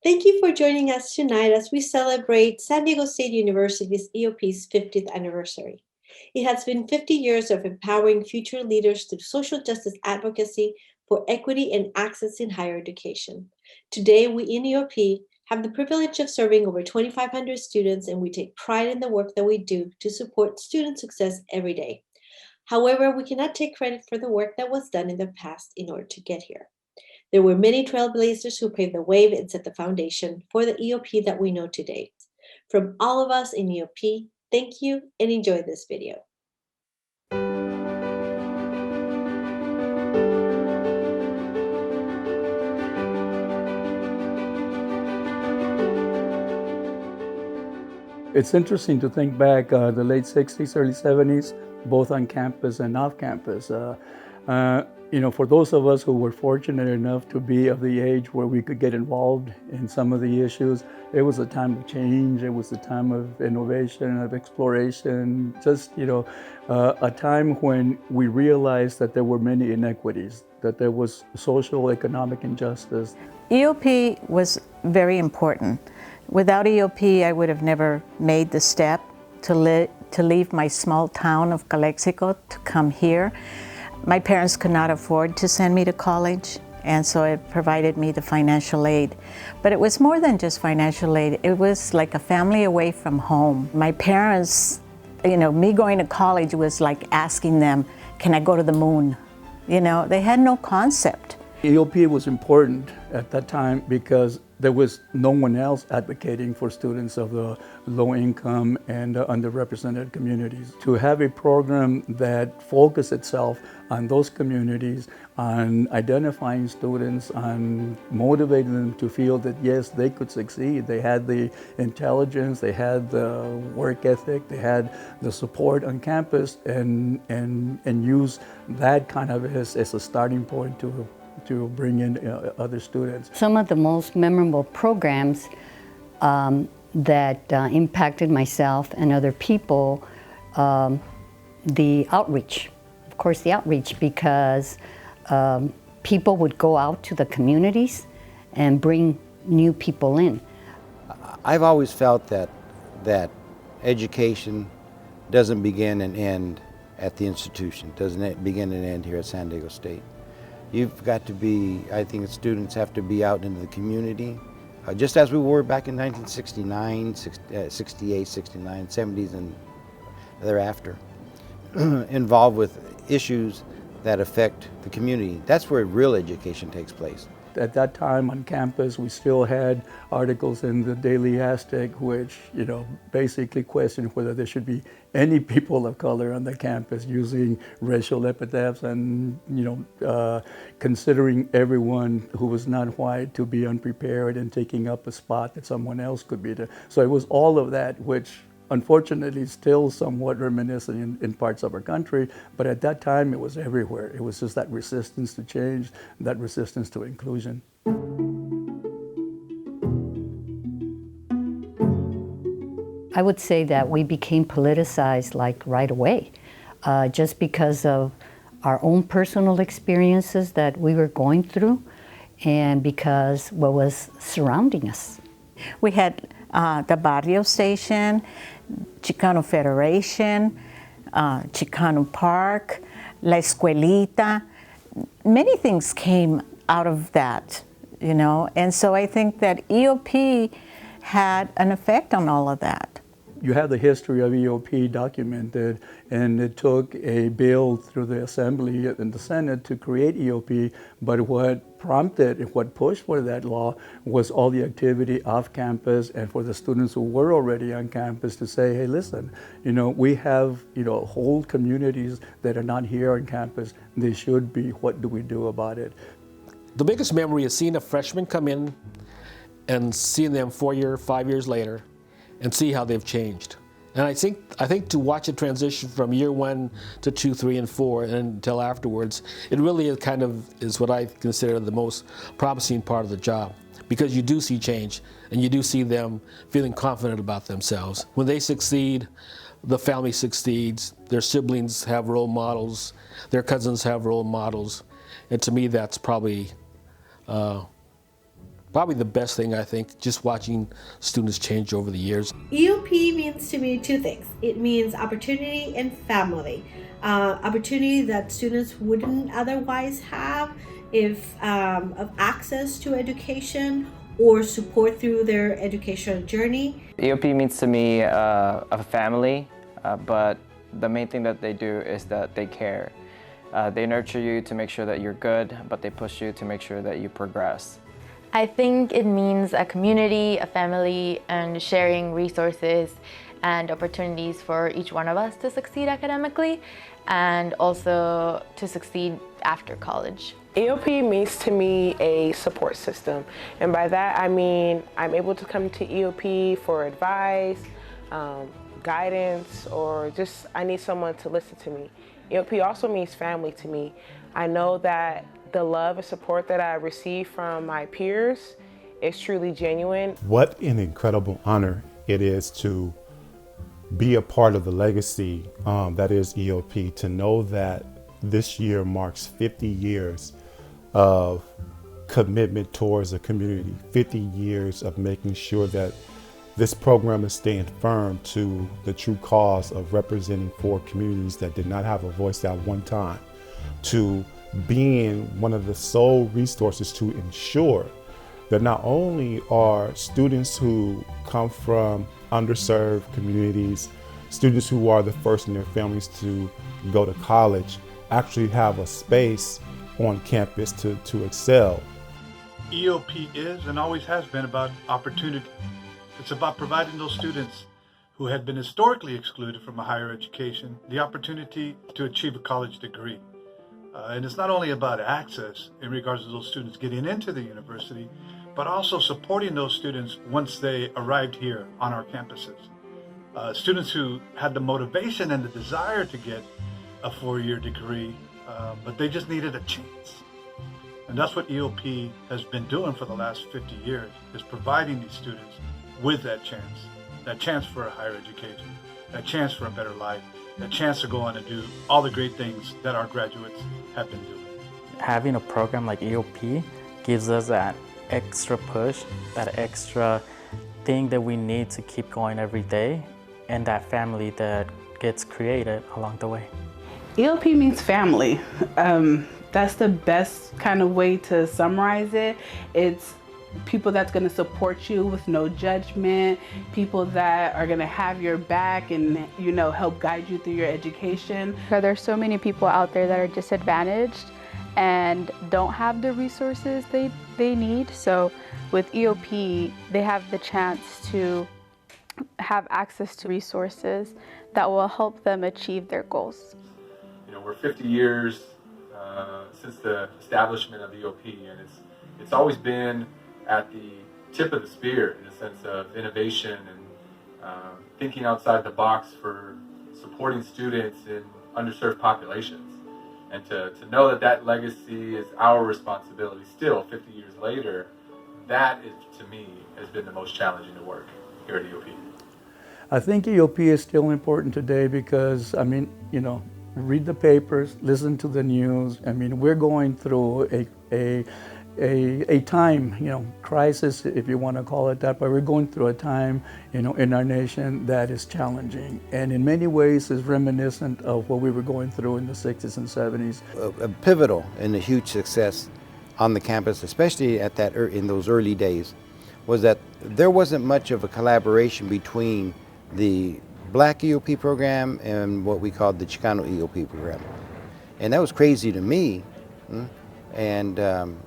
Thank you for joining us tonight as we celebrate San Diego State University's EOP's 50th anniversary. It has been 50 years of empowering future leaders through social justice advocacy for equity and access in higher education. Today, we in EOP have the privilege of serving over 2,500 students, and we take pride in the work that we do to support student success every day. However, we cannot take credit for the work that was done in the past in order to get here. There were many trailblazers who paved the way and set the foundation for the EOP that we know today. From all of us in EOP, thank you and enjoy this video. It's interesting to think back the late 60s, early 70s, both on campus and off campus. For those of us who were fortunate enough to be of the age where we could get involved in some of the issues, it was a time of change. It was a time of innovation, of exploration, just, a time when we realized that there were many inequities, that there was social, economic injustice. EOP was very important. Without EOP, I would have never made the step to leave my small town of Calexico to come here. My parents could not afford to send me to college, and so it provided me the financial aid. But it was more than just financial aid. It was like a family away from home. My parents, me going to college was like asking them, can I go to the moon? They had no concept. EOP was important at that time because there was no one else advocating for students of the low income and underrepresented communities. To have a program that focused itself on those communities, on identifying students, on motivating them to feel that yes, they could succeed. They had the intelligence, they had the work ethic, they had the support on campus, and use that kind of as a starting point to bring in other students. Some of the most memorable programs that impacted myself and other people, the outreach. Of course, the outreach, because people would go out to the communities and bring new people in. I've always felt that education doesn't begin and end at the institution, doesn't begin and end here at San Diego State. You've got to be, I think students have to be out into the community, just as we were back in 1969, 68, 69, 70s and thereafter, involved with issues that affect the community. That's where real education takes place. At that time on campus, we still had articles in the Daily Aztec which, basically questioned whether there should be any people of color on the campus, using racial epithets and, considering everyone who was not white to be unprepared and taking up a spot that someone else could be there. So it was all of that, which unfortunately still somewhat reminiscent in parts of our country, but at that time it was everywhere. It was just that resistance to change, that resistance to inclusion. I would say that we became politicized like right away, just because of our own personal experiences that we were going through and because what was surrounding us. We had the Barrio Station, Chicano Federation, Chicano Park, La Escuelita. Many things came out of that, and so I think that EOP had an effect on all of that. You have the history of EOP documented, and it took a bill through the Assembly and the Senate to create EOP, but what prompted, what pushed for that law was all the activity off campus and for the students who were already on campus to say, hey, listen, we have, whole communities that are not here on campus. They should be. What do we do about it? The biggest memory is seeing a freshman come in and seeing them 5 years later, and see how they've changed. And I think to watch it transition from year 1 to 2, 3, and 4 and until afterwards, it really is what I consider the most promising part of the job, because you do see change and you do see them feeling confident about themselves. When they succeed, the family succeeds, their siblings have role models, their cousins have role models, and to me that's probably probably the best thing, I think, just watching students change over the years. EOP means to me two things. It means opportunity and family. Opportunity that students wouldn't otherwise have if of access to education or support through their educational journey. EOP means to me a family, but the main thing that they do is that they care. They nurture you to make sure that you're good, but they push you to make sure that you progress. I think it means a community, a family, and sharing resources and opportunities for each one of us to succeed academically and also to succeed after college. EOP means to me a support system, and by that I mean I'm able to come to EOP for advice, guidance, or just I need someone to listen to me. EOP also means family to me. I know that the love and support that I receive from my peers is truly genuine. What an incredible honor it is to be a part of the legacy that is EOP, to know that this year marks 50 years of commitment towards the community, 50 years of making sure that this program is staying firm to the true cause of representing 4 communities that did not have a voice at one time, to being one of the sole resources to ensure that not only are students who come from underserved communities, students who are the first in their families to go to college, actually have a space on campus to excel. EOP is and always has been about opportunity. It's about providing those students who had been historically excluded from a higher education the opportunity to achieve a college degree. And it's not only about access in regards to those students getting into the university, but also supporting those students once they arrived here on our campuses. Students who had the motivation and the desire to get a 4-year degree, but they just needed a chance. And that's what EOP has been doing for the last 50 years, is providing these students with that chance for a higher education, that chance for a better life, a chance to go on and do all the great things that our graduates have been doing. Having a program like EOP gives us that extra push, that extra thing that we need to keep going every day, and that family that gets created along the way. EOP means family. That's the best kind of way to summarize it. It's people that's going to support you with no judgment, people that are going to have your back and, you know, help guide you through your education. There's so many people out there that are disadvantaged and don't have the resources they need. So with EOP, they have the chance to have access to resources that will help them achieve their goals. You know, we're 50 years since the establishment of EOP, and it's always been at the tip of the spear in a sense of innovation and thinking outside the box for supporting students in underserved populations. And to know that legacy is our responsibility still 50 years later, that is, to me, has been the most challenging work here at EOP. I think EOP is still important today because, I mean, you know, read the papers, listen to the news. I mean, we're going through a time, you know, crisis, if you want to call it that, but we're going through a time, you know, in our nation that is challenging and in many ways is reminiscent of what we were going through in the 60s and 70s. A pivotal and a huge success on the campus, especially at in those early days, was that there wasn't much of a collaboration between the Black EOP program and what we called the Chicano EOP program. And that was crazy to me. And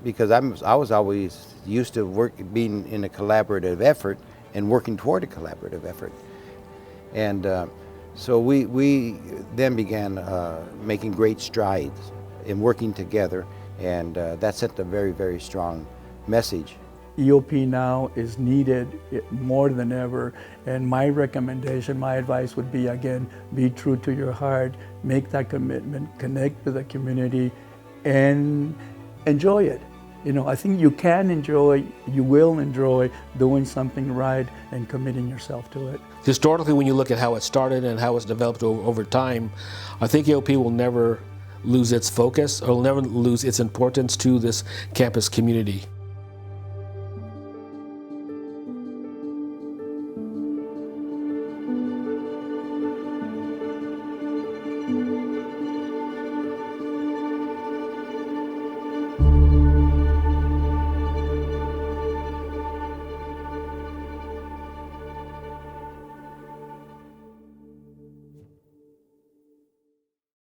because I was always used to being in a collaborative effort and working toward a collaborative effort. And so we then began making great strides in working together, and that sent a very, very strong message. EOP now is needed more than ever, and my recommendation, my advice would be, again, be true to your heart, make that commitment, connect with the community, and enjoy it. You know, I think you can enjoy, you will enjoy doing something right and committing yourself to it. Historically, when you look at how it started and how it's developed over time, I think EOP will never lose its focus or will never lose its importance to this campus community.